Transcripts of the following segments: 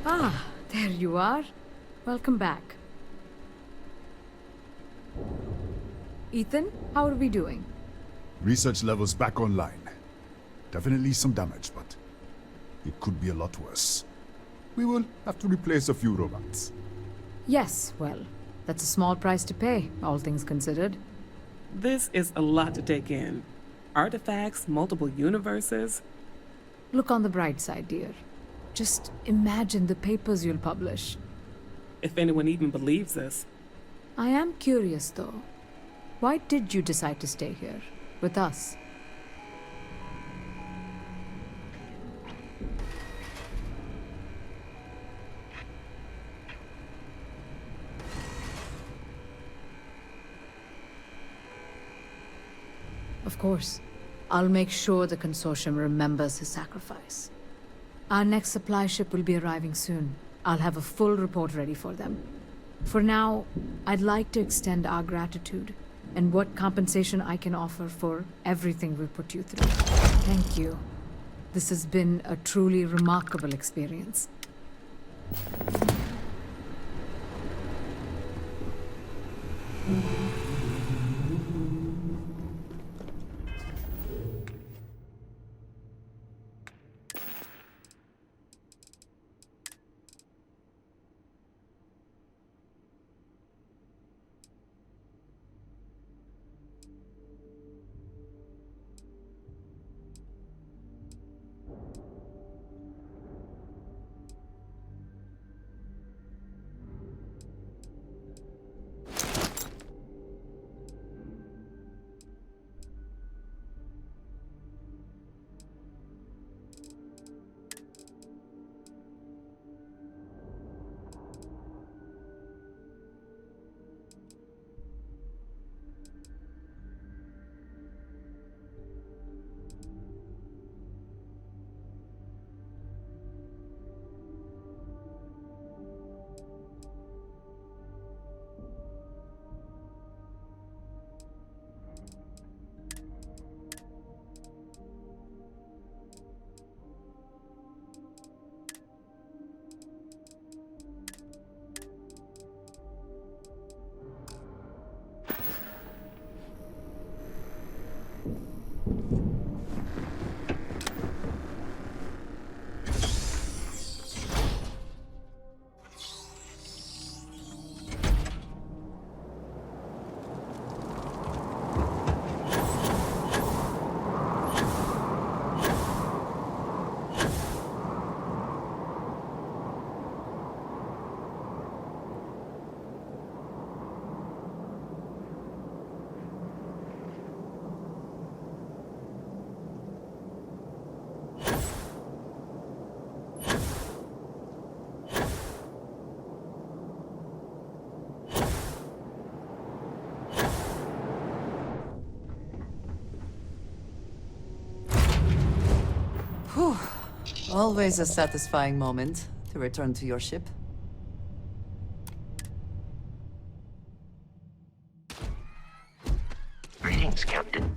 Ah, there you are. Welcome back. Ethan, how are we doing? Research levels back online. Definitely some damage, but it could be a lot worse. We will have to replace a few robots. Yes, well, that's a small price to pay, all things considered. This is a lot to take in. Artifacts, multiple universes. Look on the bright side, dear. Just imagine the papers you'll publish. If anyone even believes this. I am curious, though. Why did you decide to stay here, with us? Of course. I'll make sure the consortium remembers his sacrifice. Our next supply ship will be arriving soon. I'll have a full report ready for them. For now, I'd like to extend our gratitude and what compensation I can offer for everything we've put you through. Thank you. This has been a truly remarkable experience. Whew. Always a satisfying moment to return to your ship. Greetings, Captain.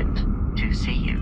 delighted to see you.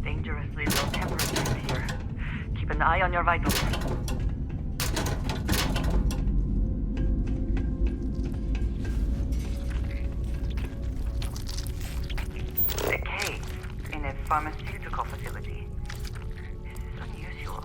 Dangerously low temperatures here. Keep an eye on your vitals. A cave in a pharmaceutical facility. This is unusual.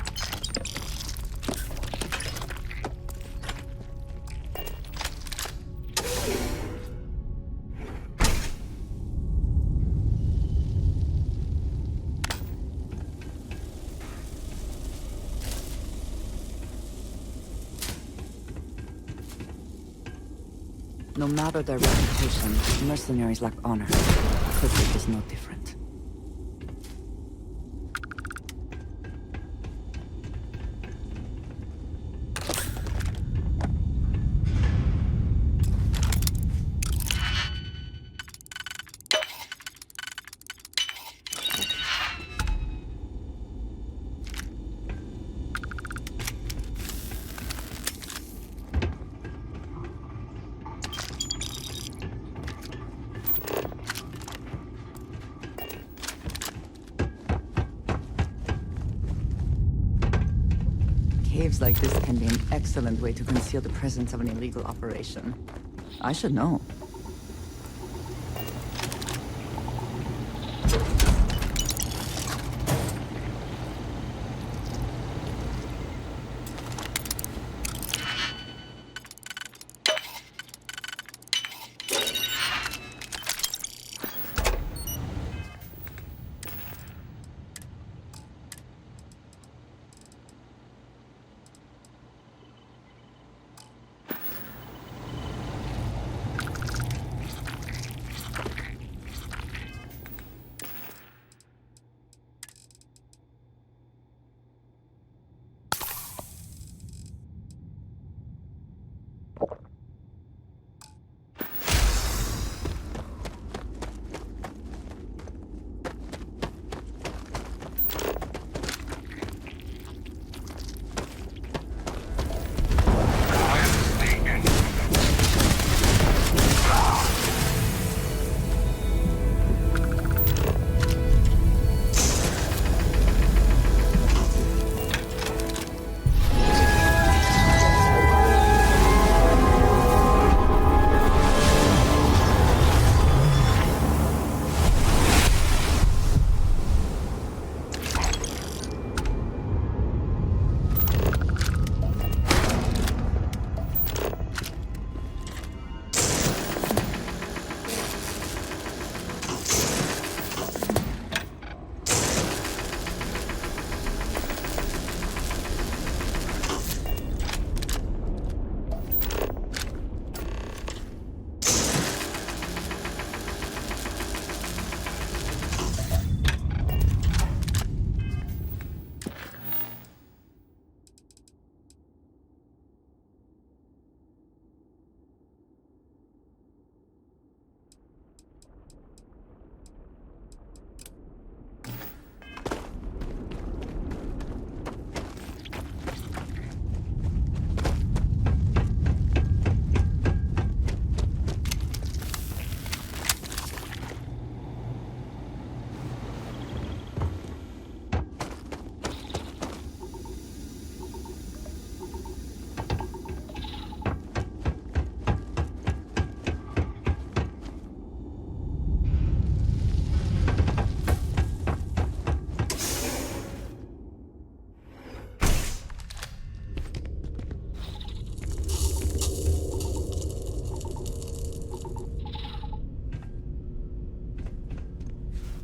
No matter their reputation, mercenaries lack honor. Clifford is no different. Caves like this can be an excellent way to conceal the presence of an illegal operation. I should know.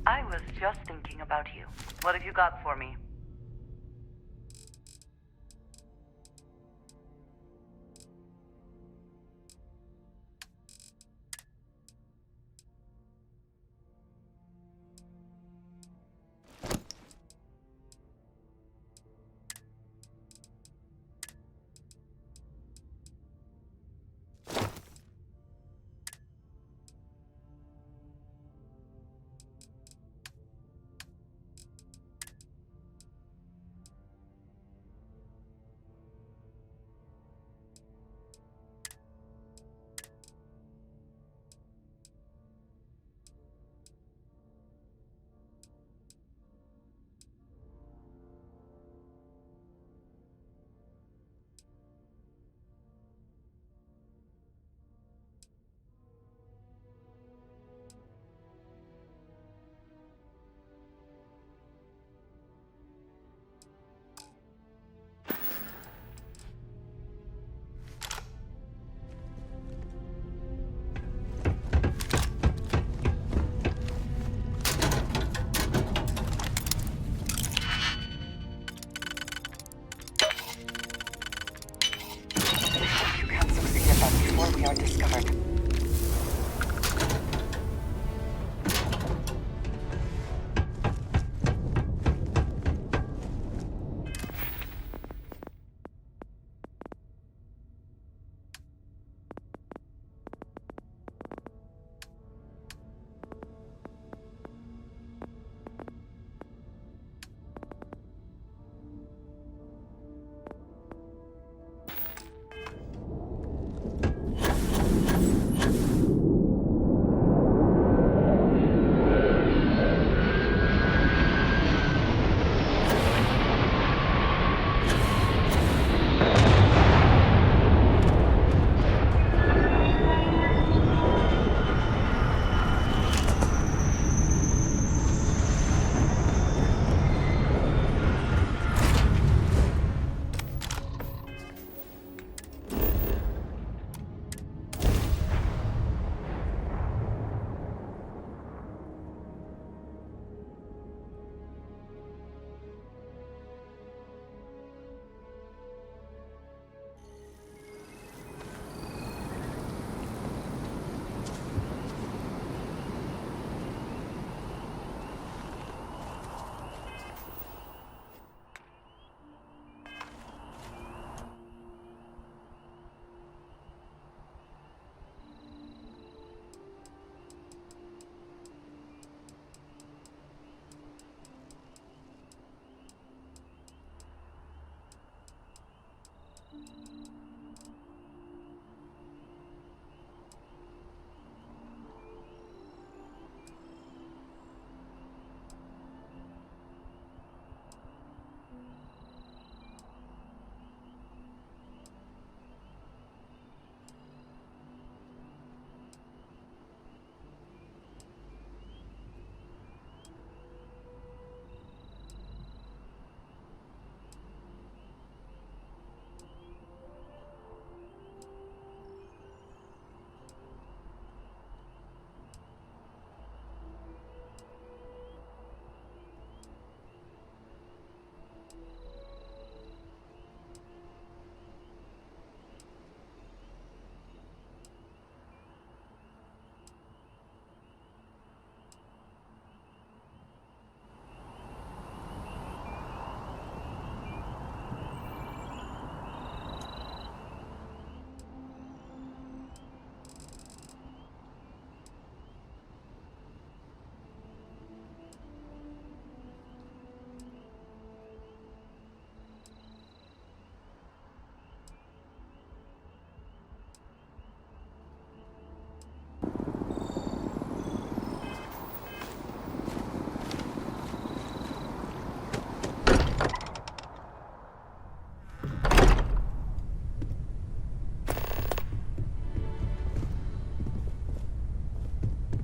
I was just thinking about you. What have you got for me? You can't succeed at that before we are discovered.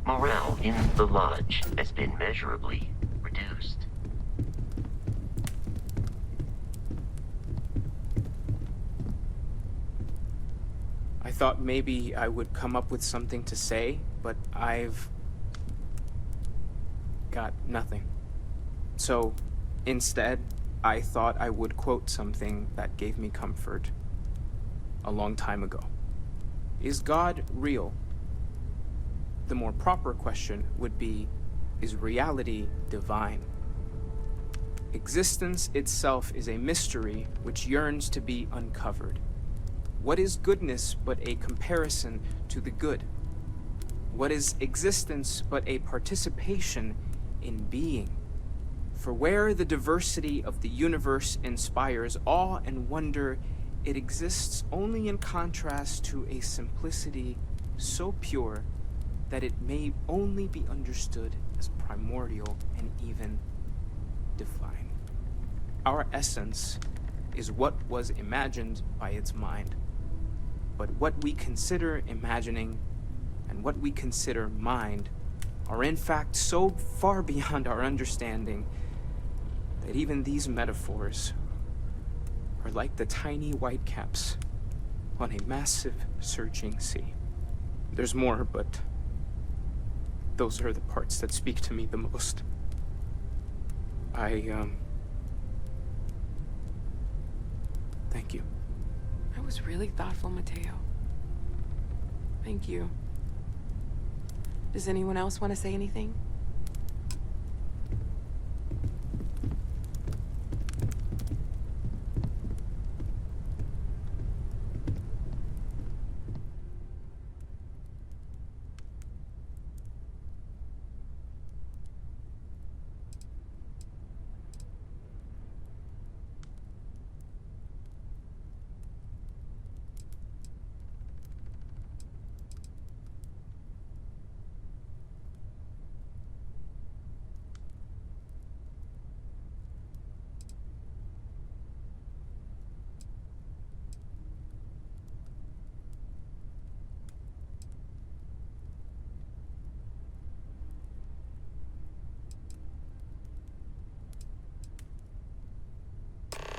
Morale in the lodge has been measurably reduced. I thought maybe I would come up with something to say, but I've got nothing. So, instead, I thought I would quote something that gave me comfort a long time ago. Is God real? The more proper question would be, is reality divine? Existence itself is a mystery which yearns to be uncovered. What is goodness but a comparison to the good? What is existence but a participation in being? For where the diversity of the universe inspires awe and wonder, it exists only in contrast to a simplicity so pure that it may only be understood as primordial and even divine. Our essence is what was imagined by its mind. But what we consider imagining and what we consider mind are in fact so far beyond our understanding that even these metaphors are like the tiny whitecaps on a massive surging sea. There's more, but those are the parts that speak to me the most. Thank you. That was really thoughtful, Mateo. Thank you. Does anyone else want to say anything?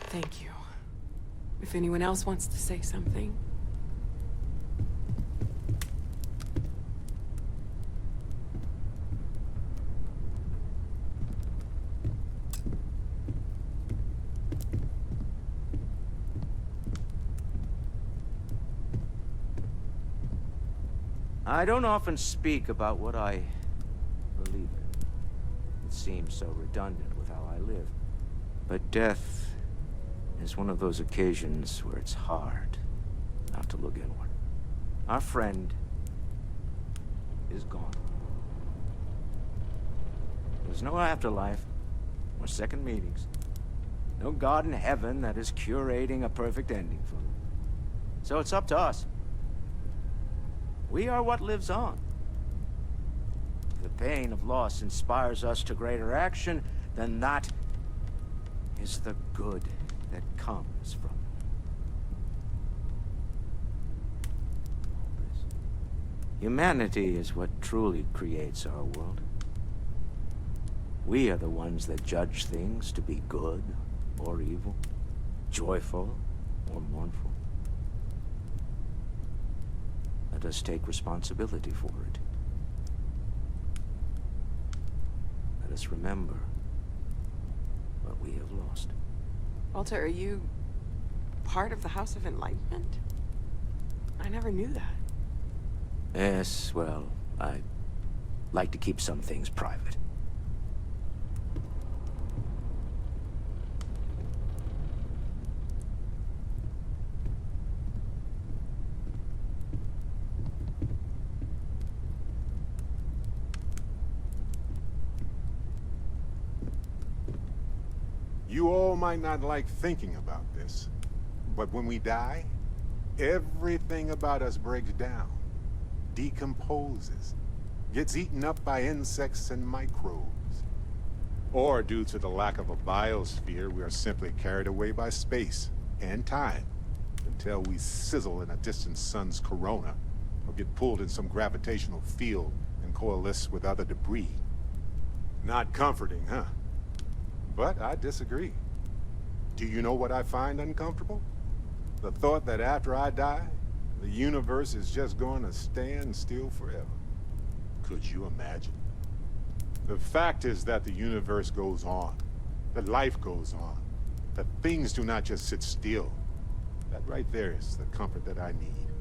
Thank you. If anyone else wants to say something. I don't often speak about what I believe in. It seems so redundant with how I live. But death is one of those occasions where it's hard not to look inward. Our friend is gone. There's no afterlife, or second meetings. No God in heaven that is curating a perfect ending for them. So it's up to us. We are what lives on. If the pain of loss inspires us to greater action, then that is the good that comes from this. Humanity is what truly creates our world. We are the ones that judge things to be good or evil, joyful or mournful. Let us take responsibility for it. Let us remember what we have lost. Walter, are you part of the House of Enlightenment? I never knew that. Yes, well, I like to keep some things private. You all might not like thinking about this, but when we die, everything about us breaks down, decomposes, gets eaten up by insects and microbes. Or due to the lack of a biosphere, we are simply carried away by space and time until we sizzle in a distant sun's corona or get pulled in some gravitational field and coalesce with other debris. Not comforting, huh? But I disagree. Do you know what I find uncomfortable? The thought that after I die, the universe is just going to stand still forever. Could you imagine? The fact is that the universe goes on. That life goes on. That things do not just sit still. That right there is the comfort that I need.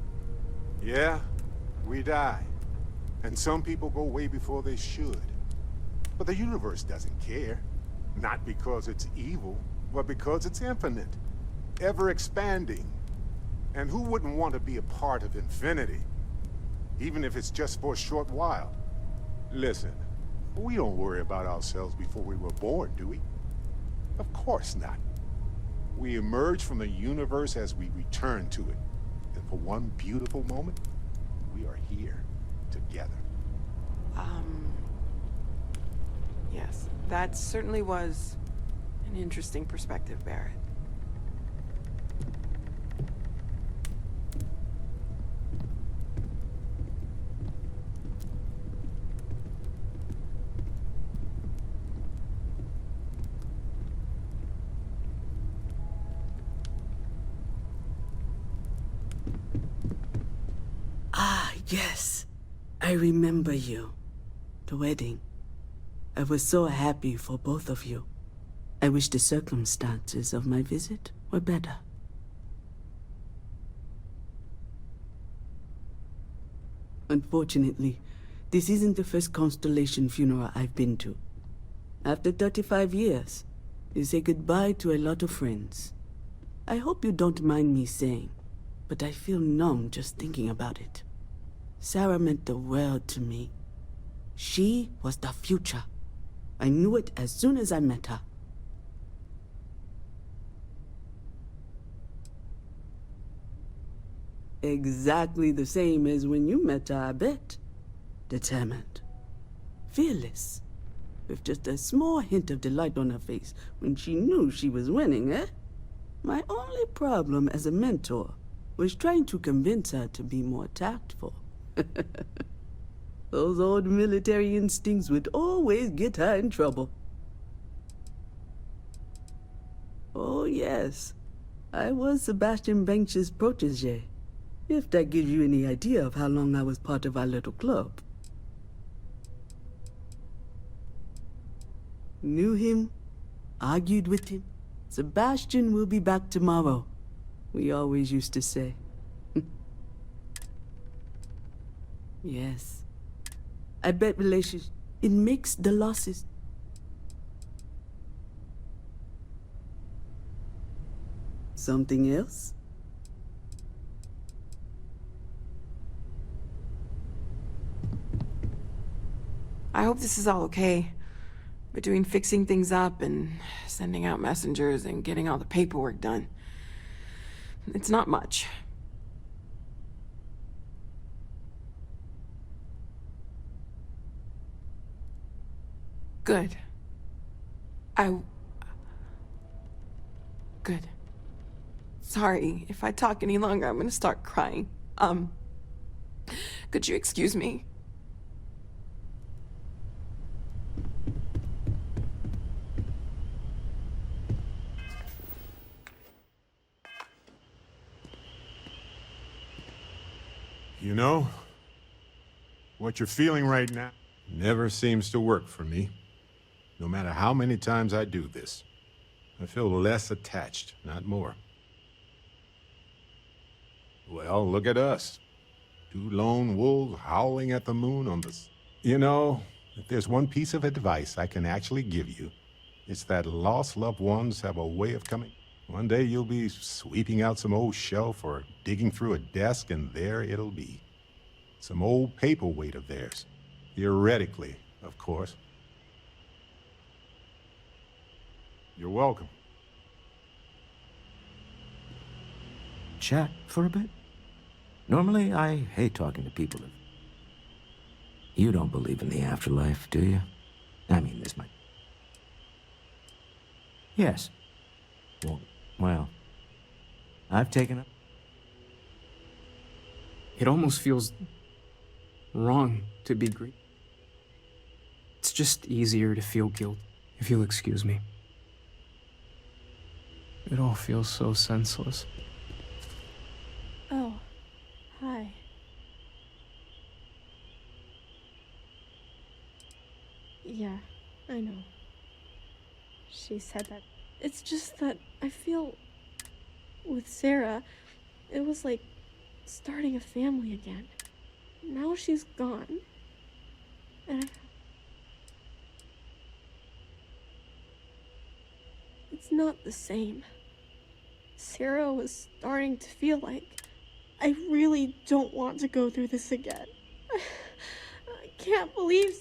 Yeah, we die. And some people go way before they should. But the universe doesn't care. Not because it's evil, but because it's infinite. Ever expanding. And who wouldn't want to be a part of infinity? Even if it's just for a short while. Listen, we don't worry about ourselves before we were born, do we? Of course not. We emerge from the universe as we return to it. And for one beautiful moment, we are here together. Yes, that certainly was an interesting perspective, Barrett. Ah, yes. I remember you. The wedding. I was so happy for both of you. I wish the circumstances of my visit were better. Unfortunately, this isn't the first Constellation funeral I've been to. After 35 years, you say goodbye to a lot of friends. I hope you don't mind me saying, but I feel numb just thinking about it. Sarah meant the world to me. She was the future. I knew it as soon as I met her. Exactly the same as when you met her, I bet. Determined. Fearless. With just a small hint of delight on her face when she knew she was winning, eh? My only problem as a mentor was trying to convince her to be more tactful. Those old military instincts would always get her in trouble. Oh yes, I was Sebastian Banks's protege, if that gives you any idea of how long I was part of our little club. Knew him, argued with him. Sebastian will be back tomorrow, we always used to say. Yes. I bet relations, it makes the losses. Something else? I hope this is all okay. Between fixing things up and sending out messengers and getting all the paperwork done. It's not much. Good. Good. Sorry, if I talk any longer, I'm gonna start crying. Could you excuse me? You know, what you're feeling right now never seems to work for me. No matter how many times I do this, I feel less attached, not more. Well, look at us. Two lone wolves howling at the moon on the... You know, if there's one piece of advice I can actually give you, it's that lost loved ones have a way of coming. One day you'll be sweeping out some old shelf or digging through a desk, and there it'll be. Some old paperweight of theirs. Theoretically, of course. You're welcome. Chat for a bit? Normally, I hate talking to people. You don't believe in the afterlife, do you? I mean, this might... Yes. Well, I've taken up... It almost feels wrong to be greedy. It's just easier to feel guilt, if you'll excuse me. It all feels so senseless. Oh, hi. Yeah. Yeah, I know. She said that. It's just that I feel with Sarah, it was like starting a family again. Now she's gone. And it's not the same. Sarah was starting to feel like I really don't want to go through this again. I can't believe.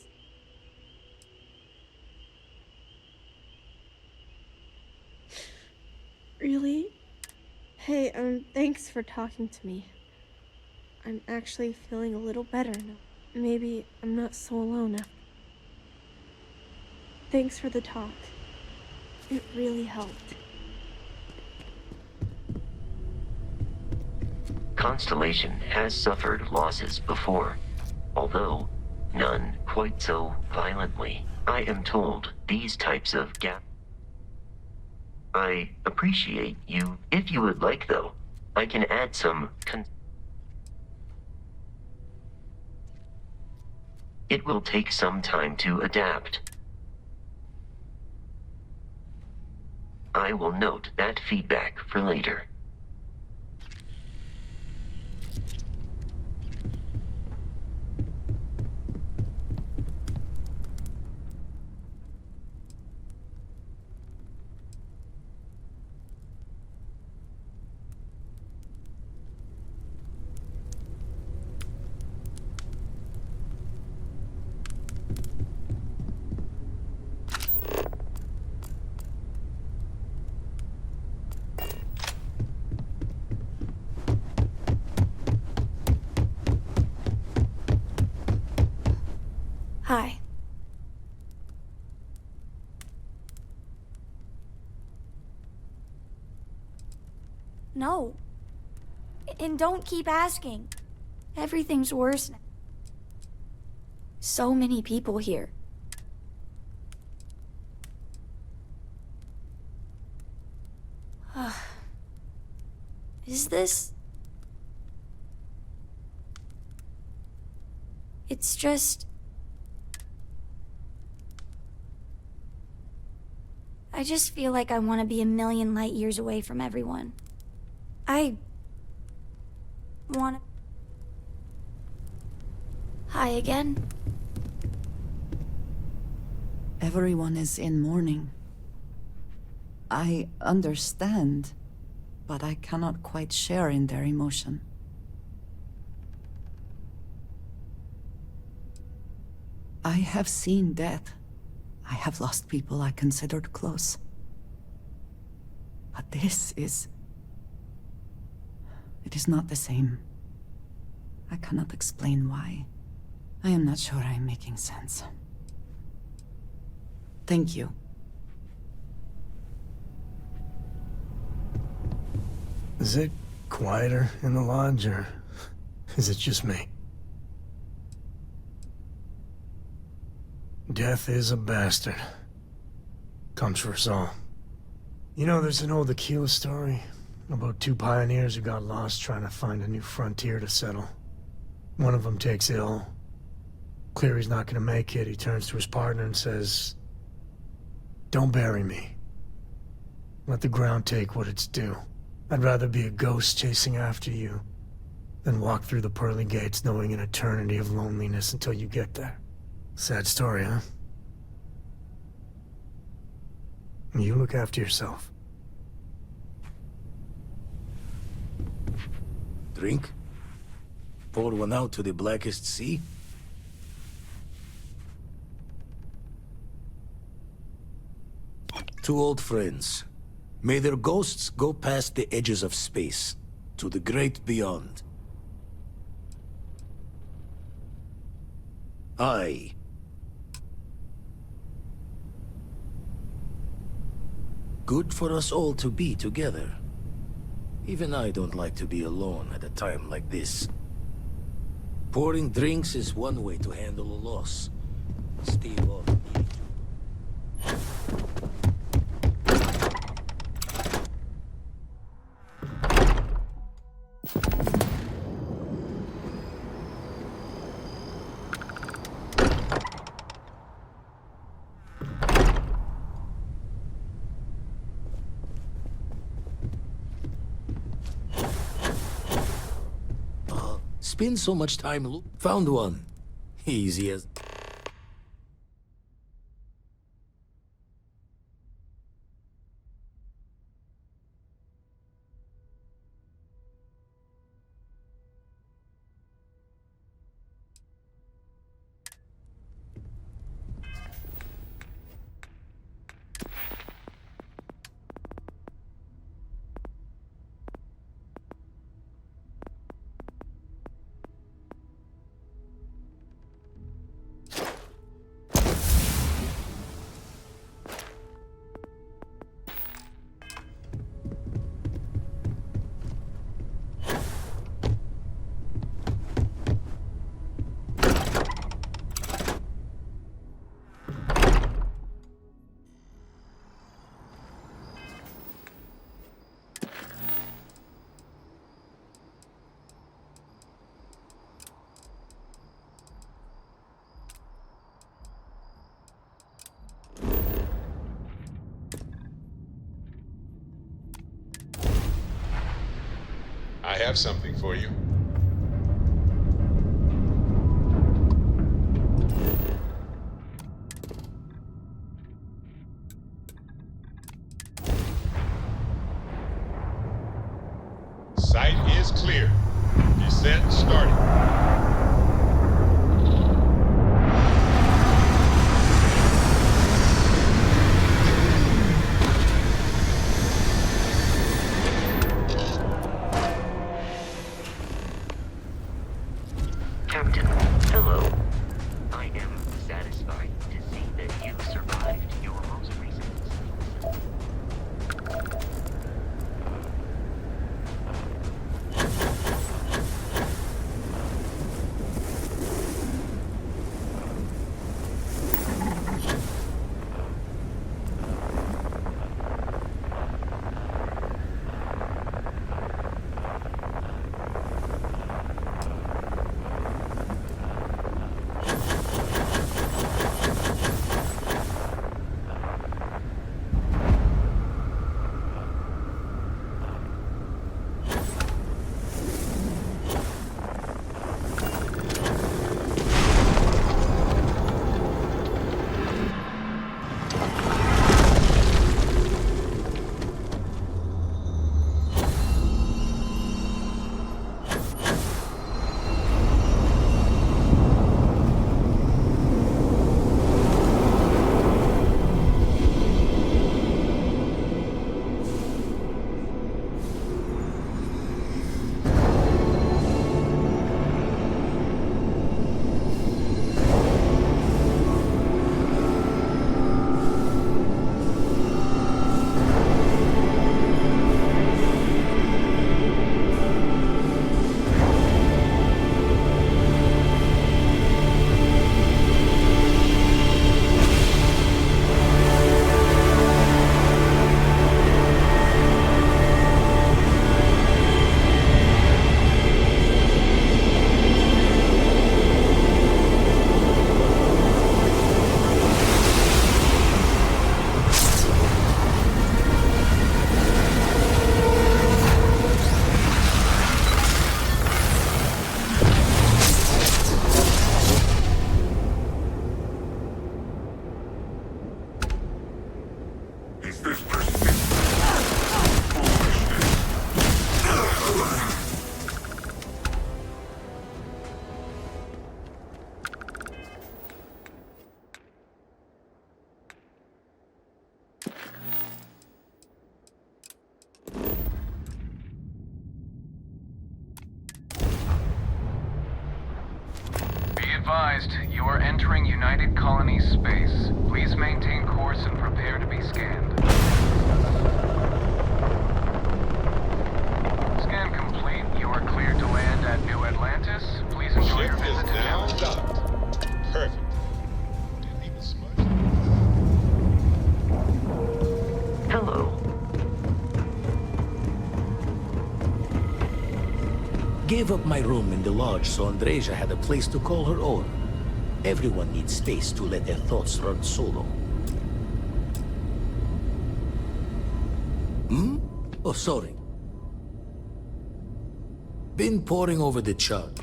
Really? Hey, thanks for talking to me. I'm actually feeling a little better now. Maybe I'm not so alone now. Thanks for the talk. It really helped. Constellation has suffered losses before, although none quite so violently. I am told these types of gap. I appreciate you. If you would like, though, I can add some It will take some time to adapt. I will note that feedback for later. Hi. No. And don't keep asking. Everything's worse now. So many people here. Is this... It's just... I just feel like I want to be a million light years away from everyone. I want to... Hi again. Everyone is in mourning. I understand, but I cannot quite share in their emotion. I have seen death. I have lost people I considered close. But this is... It is not the same. I cannot explain why. I am not sure I am making sense. Thank you. Is it quieter in the lodge, or is it just me? Death is a bastard. Comes for us all. You know, there's an old Aquila story about two pioneers who got lost trying to find a new frontier to settle. One of them takes ill. Clear he's not gonna make it, he turns to his partner and says, "Don't bury me. Let the ground take what it's due. I'd rather be a ghost chasing after you than walk through the pearly gates knowing an eternity of loneliness until you get there." Sad story, huh? You look after yourself. Drink? Pour one out to the blackest sea? Two old friends. May their ghosts go past the edges of space, to the great beyond. Aye. Good for us all to be together. Even I don't like to be alone at a time like this. Pouring drinks is one way to handle a loss. Steve off needing to. spend so much time Found one. Easy as... I have something for you. Site is clear. Descent starting. Captain, hello. I am satisfied to see that you survived your most recent advised, you are entering United Colonies space. Please maintain course and prepare to be scanned. Scan complete. You are cleared to land at New Atlantis. Please enjoy your Ship visit is to now Dallas. docked. Perfect. Didn't even smudge. Hello. Gave up my room in the lodge so Andreja had a place to call her own. Everyone needs space to let their thoughts run solo. Hmm? Oh, sorry. Been poring over the chart.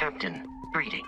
Captain, greeting.